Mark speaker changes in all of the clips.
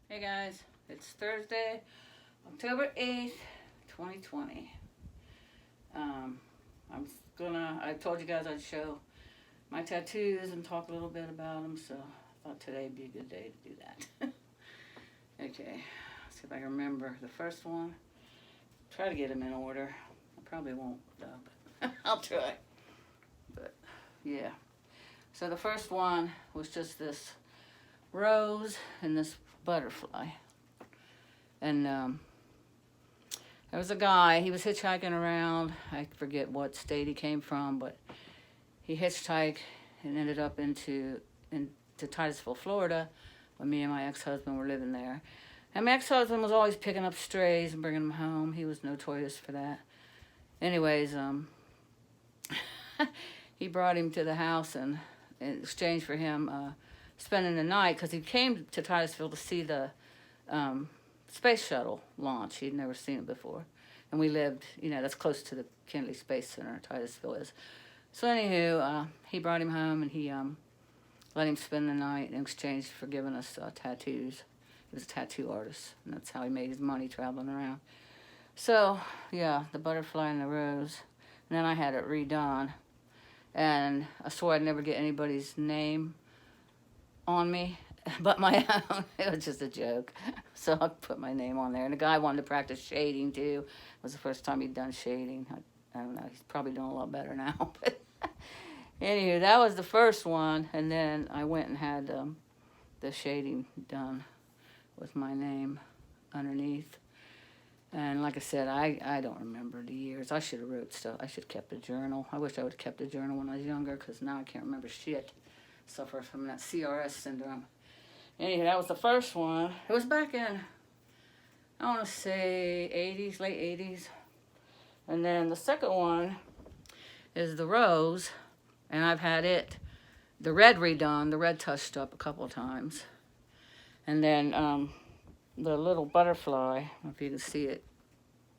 Speaker 1: Hey guys, it's Thursday, October 8th, 2020. Um, I told you guys I'd show my tattoos and talk a little bit about them, so I thought today would be a good day to do that. Okay, let's see if I can remember the first one. Try to get them in order. I probably won't though, but I'll try. But yeah, so the first one was just this rose and this butterfly. And there was a guy, he was hitchhiking around. I forget what state he came from, but he hitchhiked and ended up into Titusville, Florida, when me and my ex-husband were living there. And my ex-husband was always picking up strays and bringing them home. He was notorious for that. Anyways, he brought him to the house and in exchange for him spending the night, because he came to Titusville to see the space shuttle launch. He'd never seen it before. And we lived, that's close to the Kennedy Space Center, Titusville is. So anywho, he brought him home and he let him spend the night in exchange for giving us tattoos. He was a tattoo artist, and that's how he made his money traveling around. So, yeah, the butterfly and the rose. And then I had it redone. And I swore I'd never get anybody's name on me but my own. It was just a joke. So I put my name on there. And the guy wanted to practice shading, too. It was the first time he'd done shading. I don't know. He's probably doing a lot better now. But anywho, that was the first one. And then I went and had the shading done with my name underneath. And like I said, I don't remember the years. I should have wrote stuff. I should have kept a journal. I wish I would have kept a journal when I was younger, because now I can't remember shit. Suffer from that CRS syndrome. Anyway, that was the first one. It was back in, I want to say, 80s, late 80s. And then the second one is the rose. And I've had the red redone, the red touched up a couple of times. And then the little butterfly, I don't know if you can see it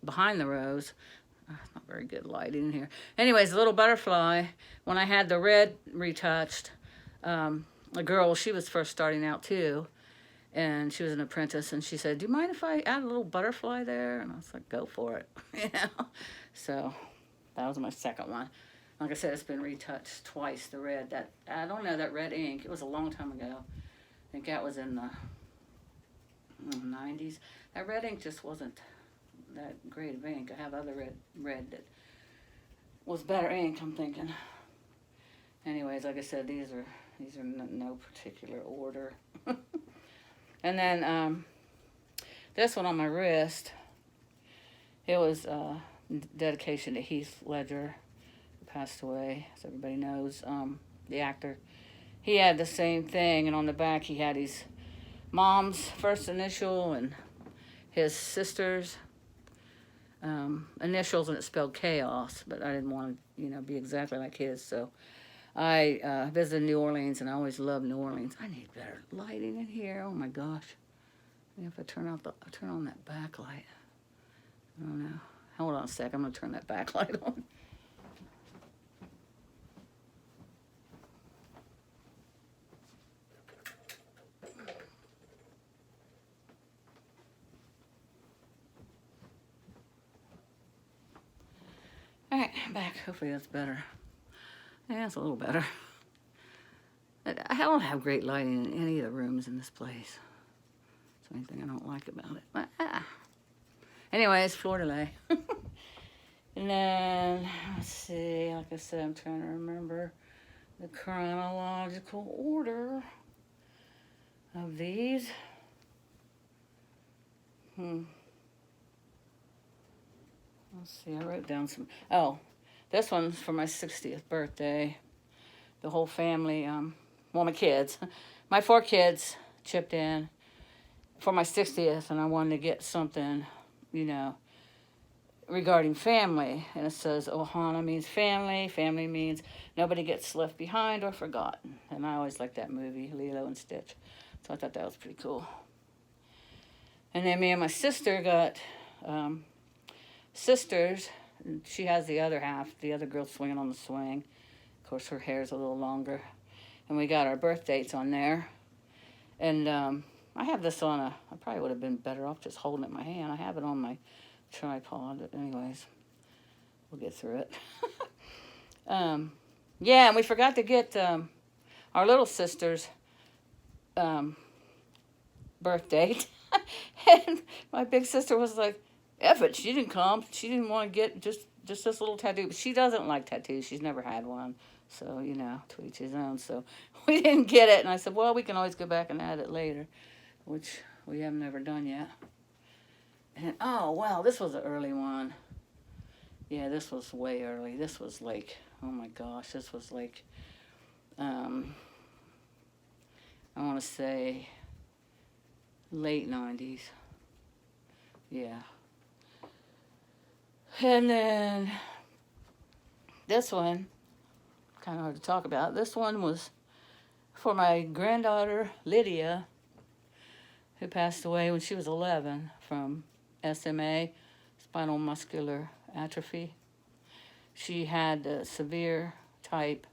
Speaker 1: behind the rose. Not very good lighting here. Anyways, the little butterfly, when I had the red retouched, a girl, she was first starting out too, and she was an apprentice, and she said, "Do you mind if I add a little butterfly there?" And I was like, "Go for it." So that was my second one. Like I said, it's been retouched twice, the red. That, I don't know, that red ink, it was a long time ago. I think that was in the 90s. That red ink just wasn't that great of ink. I have other red that was better ink, I'm thinking. Anyways, like I said, these are no particular order. And then this one on my wrist, it was dedication to Heath Ledger, who passed away, as everybody knows, the actor. He had the same thing, and on the back he had his mom's first initial and his sister's initials, and it spelled chaos, but I didn't want to, be exactly like his, so I visited New Orleans, and I always loved New Orleans. I need better lighting in here. Oh my gosh! Maybe if I turn on that backlight. I don't know. Hold on a sec. I'm gonna turn that backlight on. All right, I'm back. Hopefully that's better. Yeah, it's a little better. I don't have great lighting in any of the rooms in this place. That's the only thing I don't like about it. But, anyways, fleur de lis. And then, let's see, like I said, I'm trying to remember the chronological order of these. Let's see, I wrote down some. Oh, this one's for my 60th birthday. The whole family, my kids. My 4 kids chipped in for my 60th, and I wanted to get something, regarding family. And it says, Ohana means family. Family means nobody gets left behind or forgotten. And I always liked that movie, Lilo and Stitch. So I thought that was pretty cool. And then me and my sister got sisters. She has the other half, the other girl swinging on the swing. Of course, her hair's a little longer. And we got our birth dates on there. And I have this on I probably would have been better off just holding it in my hand. I have it on my tripod, but anyways, we'll get through it. Yeah, and we forgot to get our little sister's birth date. And my big sister was like, F it, she didn't come. She didn't want to get just this little tattoo. But she doesn't like tattoos. She's never had one. So, to each his own. So we didn't get it. And I said, well, we can always go back and add it later, which we have never done yet. And, oh, wow, this was an early one. Yeah, this was way early. This was like, oh my gosh, this was like, I want to say late 90s. Yeah. And then this one, kind of hard to talk about. This one was for my granddaughter, Lydia, who passed away when she was 11 from SMA, spinal muscular atrophy. She had a severe type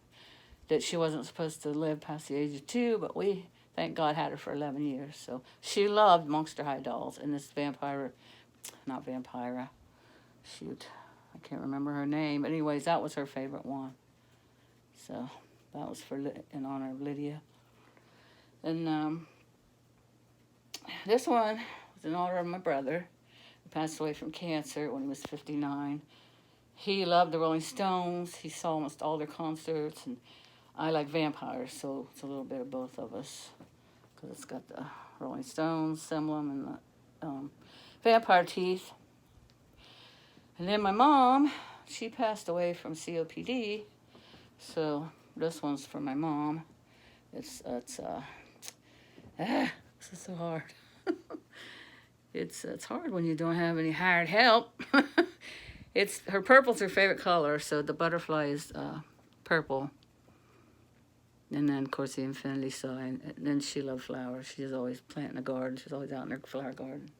Speaker 1: that she wasn't supposed to live past the age of 2, but we, thank God, had her for 11 years. So she loved Monster High dolls, and this not Vampira, shoot, I can't remember her name. But anyways, that was her favorite one. So that was in honor of Lydia. And this one was in honor of my brother, who passed away from cancer when he was 59. He loved the Rolling Stones. He saw almost all their concerts, and I like vampires, so it's a little bit of both of us, because it's got the Rolling Stones emblem and the vampire teeth. And then my mom, she passed away from COPD, so this one's for my mom. This is so hard. It's hard when you don't have any hired help. Her purple's her favorite color, so the butterfly is purple. And then, of course, the infinity sign. And then she loved flowers. She was always planting a garden. She was always out in her flower garden.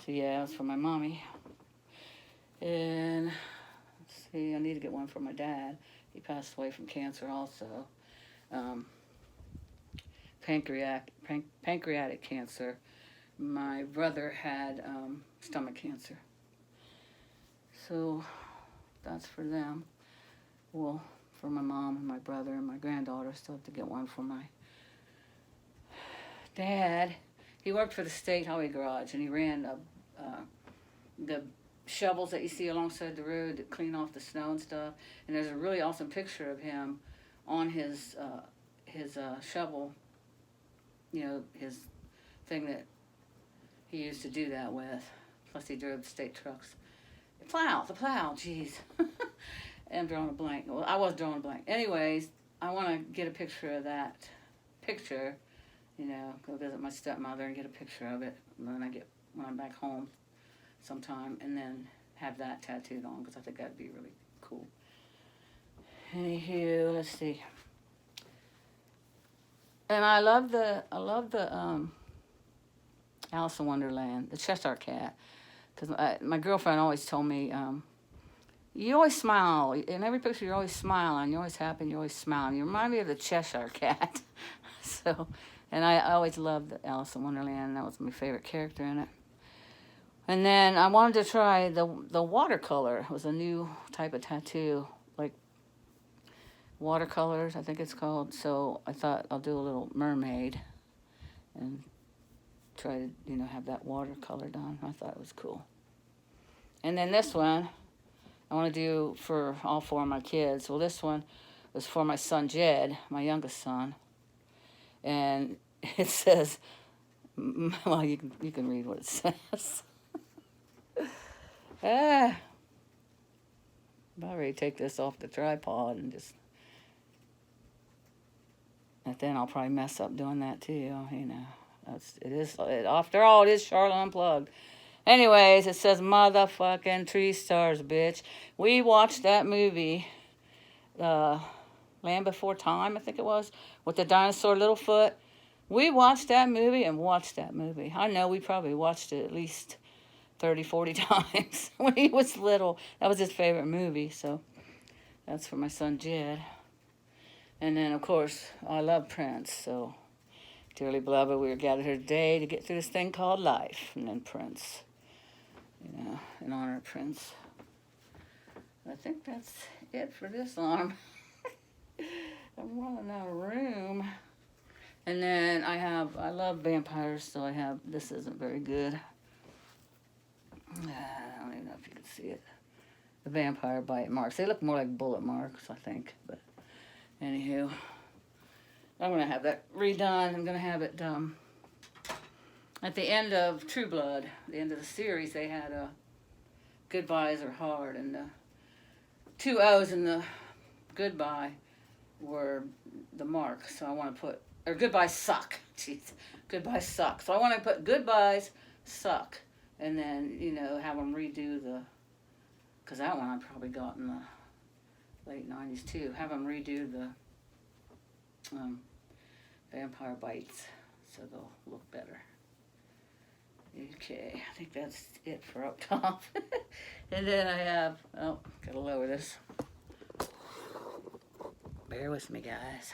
Speaker 1: So, yeah, that's for my mommy. And, let's see, I need to get one for my dad. He passed away from cancer also. Pancreatic cancer. My brother had stomach cancer. So, that's for them. Well, for my mom and my brother and my granddaughter. Still have to get one for my dad. He worked for the State Highway Garage, and he ran the shovels that you see alongside the road to clean off the snow and stuff. And there's a really awesome picture of him on his shovel, his thing that he used to do that with. Plus he drove the state trucks. The plow, jeez. I'm drawing a blank. Well, I was drawing a blank. Anyways, I want to get a picture of that picture, go visit my stepmother and get a picture of it when I'm back home sometime, and then have that tattooed on, because I think that'd be really cool. Anywho, let's see. And I love the Alice in Wonderland, the Cheshire Cat, because my girlfriend always told me, you always smile. In every picture, you're always smiling. You're always happy. You're always smiling. You remind me of the Cheshire Cat. So, and I always loved Alice in Wonderland. That was my favorite character in it. And then I wanted to try the watercolor. It was a new type of tattoo, like watercolors, I think it's called. So I thought I'll do a little mermaid and try to, have that watercolor done. I thought it was cool. And then this one I want to do for all 4 of my kids. Well, this one was for my son Jed, my youngest son. And it says, well, you can read what it says. I'm about ready to take this off the tripod and then I'll probably mess up doing that too, after all, it is Charlotte Unplugged. Anyways, it says motherfucking tree stars, bitch. We watched that movie, Land Before Time, I think it was, with the dinosaur Littlefoot. We watched that movie and watched that movie. I know we probably watched it at least 30, 40 times when he was little. That was his favorite movie, so that's for my son Jed. And then, of course, I love Prince, so Dearly beloved, we are gathered here today to get through this thing called life. And then Prince, in honor of Prince. I think that's it for this arm. I'm running out of room. And then I love vampires, so this isn't very good. I don't even know if you can see it. The vampire bite marks. They look more like bullet marks, I think. But anywho, I'm going to have that redone. I'm going to have it at the end of True Blood, the end of the series. They had goodbyes are hard, and the 2 O's in the goodbye were the mark. So I want to put, or goodbyes suck. Jeez, goodbyes suck. So I want to put goodbyes suck, and then have them redo the, because that one I probably got in the late 90s too. Have them redo the vampire bites so they'll look better. Okay, I think that's it for up top. And then I have, gotta lower this. Bear with me, guys.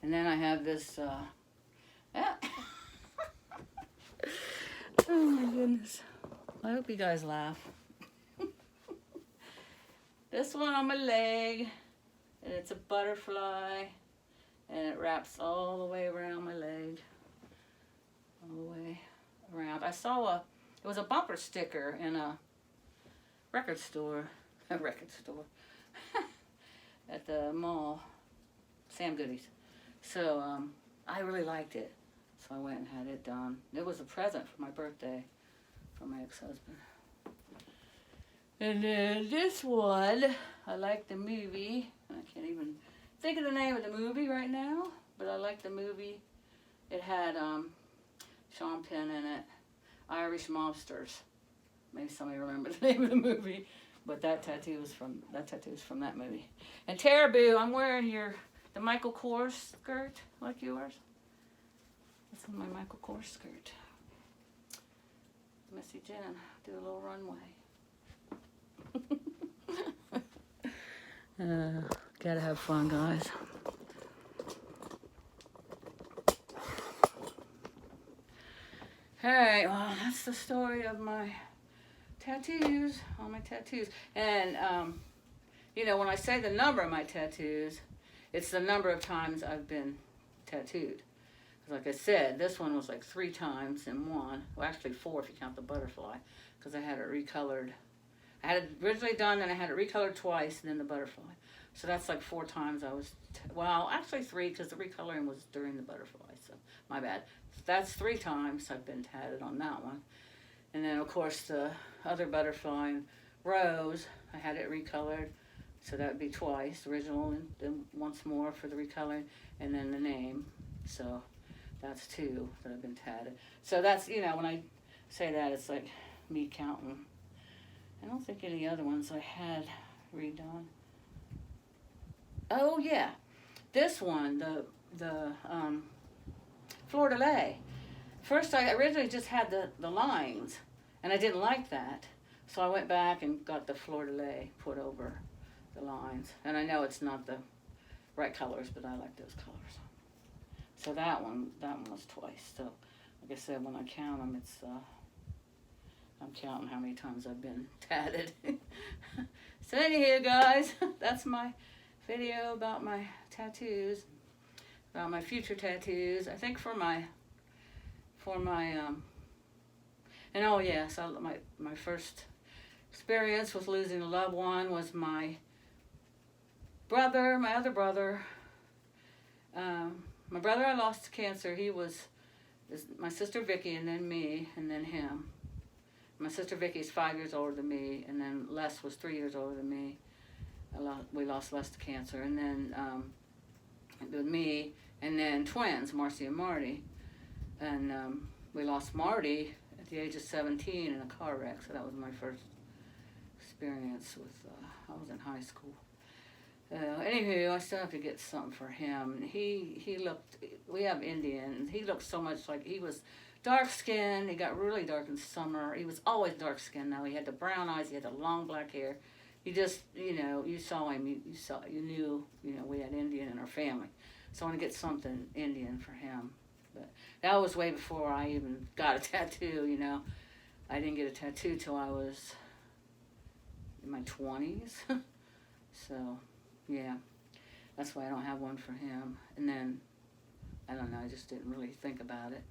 Speaker 1: And then I have this, oh my goodness. I hope you guys laugh. This one on my leg, and it's a butterfly, and it wraps all the way around my leg. All the way around. I saw it was a bumper sticker in a record store, at the mall, Sam Goodies. So I really liked it, so I went and had it done. It was a present for my birthday from my ex-husband. And then this one, I like the movie. I can't even think of the name of the movie right now, but I like the movie. It had Sean Penn in it, Irish Mobsters. Maybe somebody remembers the name of the movie, but that tattoo is from that movie. And Taraboo, I'm wearing the Michael Kors skirt like yours. This is my Michael Kors skirt. Missy Jen, do a little runway. Gotta have fun, guys. Alright, well, that's the story of my tattoos, all my tattoos. And, when I say the number of my tattoos, it's the number of times I've been tattooed. Like I said, this one was like 3 times in one. Well, actually 4 if you count the butterfly, because I had it recolored. I had it originally done, then I had it recolored twice, and then the butterfly. So that's like 4 times I was, actually 3, because the recoloring was during the butterfly, so my bad. That's 3 times I've been tatted on that one. And then, of course, the other butterfly in Rose, I had it recolored, so that would be twice, original, and then once more for the recoloring, and then the name. So that's 2 that have been tatted. So that's, when I say that, it's like me counting. I don't think any other ones I had redone. Oh yeah, this one, the fleur-de-lis. First, I originally just had the lines, and I didn't like that, so I went back and got the fleur-de-lis put over the lines. And I know it's not the right colors, but I like those colors. So that one was twice. So, like I said, when I count them, it's I'm counting how many times I've been tatted. So anywho, guys, that's my video about my tattoos, about my future tattoos. I think for my and oh yeah, so my first experience with losing a loved one was my other brother. My brother I lost to cancer. He was my sister Vicky, and then me, and then him. My sister Vicky is 5 years older than me, and then Les was 3 years older than me. We lost Les to cancer, and then with me, and then twins, Marcy and Marty. And we lost Marty at the age of 17 in a car wreck, so that was my first experience with, I was in high school. Anywho, I still have to get something for him. He looked, we have Indian, he looked so much like, he was dark skinned, he got really dark in summer. He was always dark skinned now. He had the brown eyes, he had the long black hair. You just, you saw him, you knew, we had Indian in our family. So I want to get something Indian for him. But that was way before I even got a tattoo, you know. I didn't get a tattoo till I was in my 20s. So, yeah. That's why I don't have one for him. And then, I don't know, I just didn't really think about it.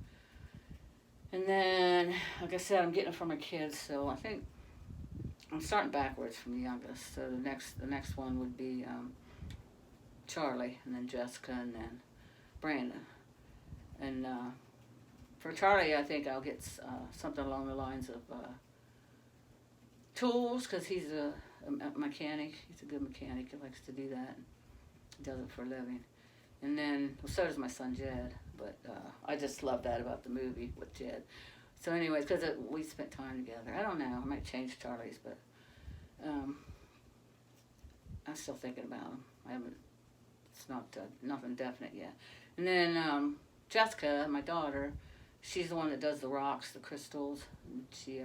Speaker 1: And then, like I said, I'm getting it for my kids, so I think I'm starting backwards from the youngest. So the next one would be Charlie, and then Jessica, and then Brandon. And for Charlie, I think I'll get something along the lines of tools, because he's a mechanic. He's a good mechanic. He likes to do that. He does it for a living. And then, well, so does my son Jed. But I just love that about the movie with Jed. So anyways, because we spent time together. I don't know. I might change Charlie's, but I'm still thinking about him. I haven't. It's not nothing definite yet. And then Jessica, my daughter, she's the one that does the rocks, the crystals. She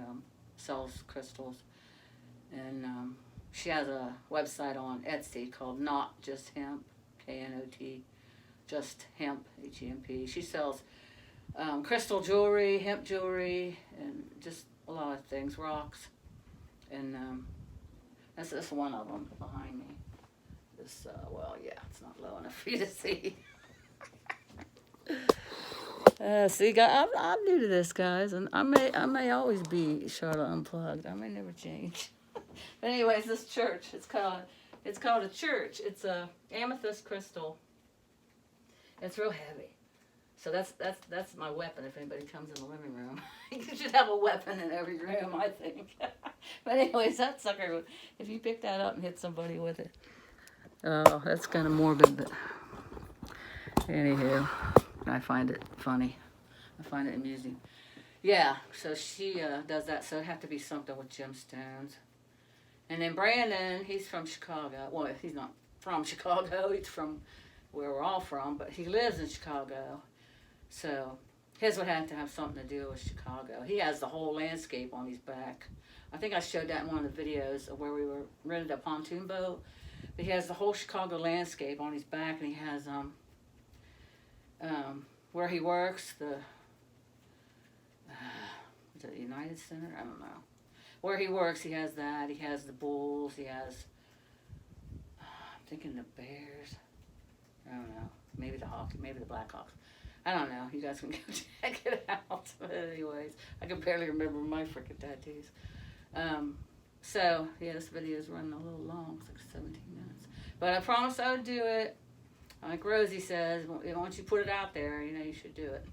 Speaker 1: sells crystals, and she has a website on Etsy called Not Just Hemp, KNOT, Just Hemp, HEMP. She sells crystal jewelry, hemp jewelry, and just a lot of things, rocks, and that's one of them behind me. This, well, yeah, it's not low enough for you to see. See, guys, I'm new to this, guys, and I may always be Charlotte Unplugged. I may never change. But anyways, this church, it's called a church. It's a amethyst crystal. It's real heavy. So that's my weapon if anybody comes in the living room. You should have a weapon in every room, I think. But anyways, that sucker, if you pick that up and hit somebody with it, oh, that's kind of morbid, but anywho, I find it funny. I find it amusing. Yeah, so she does that, so it'd have to be something with gemstones. And then Brandon, he's from Chicago. Well, he's not from Chicago. He's from where we're all from, but he lives in Chicago. So his would have to have something to do with Chicago. He has the whole landscape on his back. I think I showed that in one of the videos of where we were rented a pontoon boat. But he has the whole Chicago landscape on his back, and he has where he works, the is it United Center? I don't know. Where he works, he has that. He has the Bulls. He has, I'm thinking the Bears. I don't know. Maybe the hockey. Maybe the Blackhawks. I don't know. You guys can go check it out. But anyways, I can barely remember my freaking tattoos. So, yeah, this video is running a little long. It's like 17 minutes. But I promised I would do it. Like Rosie says, once you put it out there, you know, you should do it.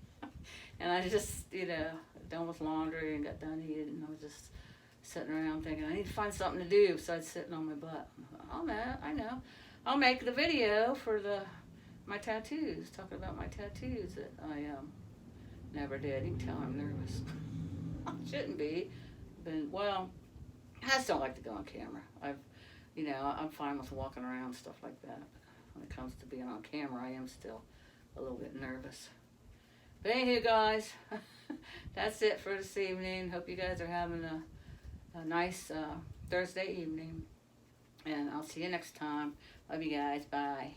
Speaker 1: And I just, you know, done with laundry and got done eating, and I was just sitting around thinking, I need to find something to do besides sitting on my butt. I know. I'll make the video for my tattoos, talking about my tattoos that I never did. You can tell I'm nervous. I shouldn't be. But, well, I just don't like to go on camera. I'm fine with walking around and stuff like that. When it comes to being on camera, I am still a little bit nervous. But anywho, guys, that's it for this evening. Hope you guys are having a nice Thursday evening. And I'll see you next time. Love you guys. Bye.